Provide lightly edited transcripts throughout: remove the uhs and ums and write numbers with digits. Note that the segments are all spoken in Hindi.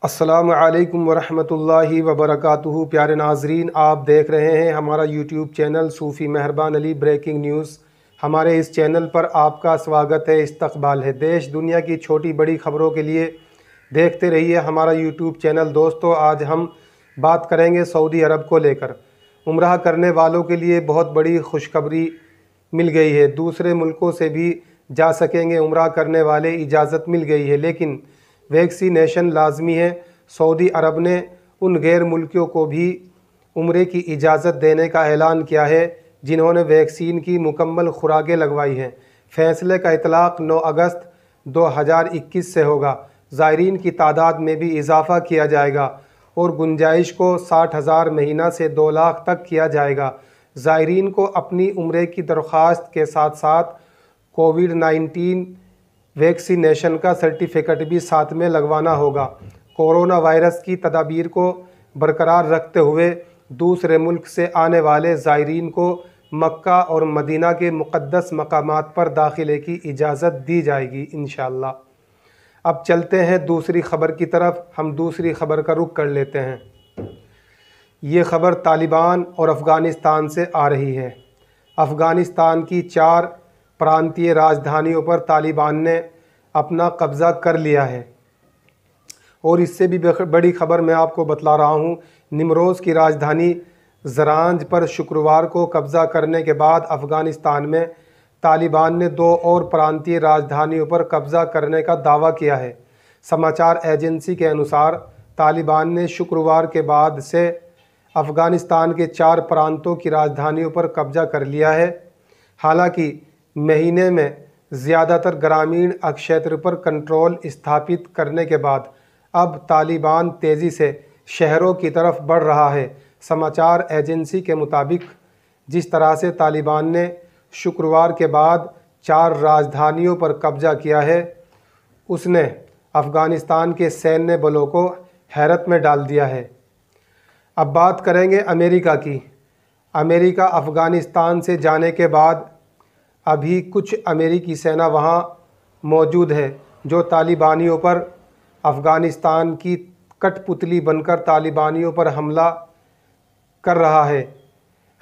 अस्सलामु अलैकुम वरहमतुल्लाहि वबरकातुहू। प्यारे नाजरीन, आप देख रहे हैं हमारा यूट्यूब चैनल सूफ़ी मेहरबान अली ब्रेकिंग न्यूज़। हमारे इस चैनल पर आपका स्वागत है, इस्तकबाल है। देश दुनिया की छोटी बड़ी ख़बरों के लिए देखते रहिए हमारा यूट्यूब चैनल। दोस्तों, आज हम बात करेंगे सऊदी अरब को लेकर। उम्राह करने वालों के लिए बहुत बड़ी खुशखबरी मिल गई है। दूसरे मुल्कों से भी जा सकेंगे उम्राह करने वाले, इजाज़त मिल गई है, लेकिन वैक्सीनेशन लाजमी है। सऊदी अरब ने उन गैर मुल्कियों को भी उम्रे की इजाज़त देने का ऐलान किया है जिन्होंने वैक्सीन की मुकम्मल खुराकें लगवाई हैं। फ़ैसले का इतलाक़ 9 अगस्त 2021 से होगा। ज़ायरीन की तादाद में भी इजाफ़ा किया जाएगा और गुंजाइश को 60,000 महीना से 2 लाख तक किया जाएगा। ज़ायरीन को अपनी उम्रे की दरख्वास्त के साथ साथ कोविड-19 वैक्सीनेशन का सर्टिफिकेट भी साथ में लगवाना होगा। कोरोना वायरस की तदाबीर को बरकरार रखते हुए दूसरे मुल्क से आने वाले ज़ायरीन को मक्का और मदीना के मुक़द्दस मकामात पर दाखिले की इजाज़त दी जाएगी इंशाअल्लाह। अब चलते हैं दूसरी ख़बर की तरफ। हम दूसरी ख़बर का रुख कर लेते हैं। ये ख़बर तालिबान और अफ़गानिस्तान से आ रही है। अफ़गानिस्तान की 4 प्रांतीय राजधानियों पर तालिबान ने अपना कब्ज़ा कर लिया है। और इससे भी बड़ी ख़बर मैं आपको बतला रहा हूँ। निमरोज़ की राजधानी ज़रांज पर शुक्रवार को कब्ज़ा करने के बाद अफ़गानिस्तान में तालिबान ने 2 और प्रांतीय राजधानियों पर कब्ज़ा करने का दावा किया है। समाचार एजेंसी के अनुसार तालिबान ने शुक्रवार के बाद से अफ़गानिस्तान के 4 प्रांतों की राजधानियों पर कब्ज़ा कर लिया है। हालांकि महीने में ज़्यादातर ग्रामीण क्षेत्र पर कंट्रोल स्थापित करने के बाद अब तालिबान तेज़ी से शहरों की तरफ बढ़ रहा है। समाचार एजेंसी के मुताबिक जिस तरह से तालिबान ने शुक्रवार के बाद 4 राजधानियों पर कब्ज़ा किया है, उसने अफ़गानिस्तान के सैन्य बलों को हैरत में डाल दिया है। अब बात करेंगे अमेरिका की। अमेरिका अफ़गानिस्तान से जाने के बाद अभी कुछ अमेरिकी सेना वहाँ मौजूद है जो तालिबानियों पर अफ़गानिस्तान की कठपुतली बनकर तालिबानियों पर हमला कर रहा है।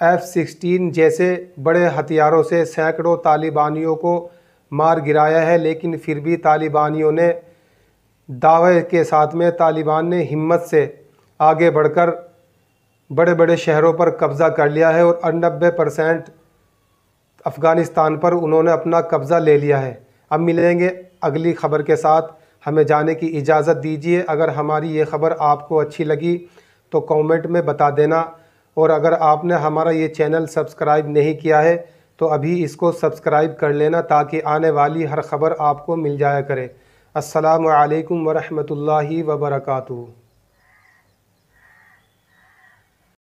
F-16 जैसे बड़े हथियारों से सैकड़ों तालिबानियों को मार गिराया है, लेकिन फिर भी तालिबानियों ने दावे के साथ में तालिबान ने हिम्मत से आगे बढ़कर बड़े बड़े शहरों पर कब्ज़ा कर लिया है और 90% अफ़गानिस्तान पर उन्होंने अपना कब्ज़ा ले लिया है। अब मिलेंगे अगली ख़बर के साथ। हमें जाने की इजाज़त दीजिए। अगर हमारी ये ख़बर आपको अच्छी लगी तो कमेंट में बता देना, और अगर आपने हमारा ये चैनल सब्सक्राइब नहीं किया है तो अभी इसको सब्सक्राइब कर लेना ताकि आने वाली हर ख़बर आपको मिल जाया करे। अस्सलामु अलैकुम वरहमतुल्लाहि वबरकातुहू।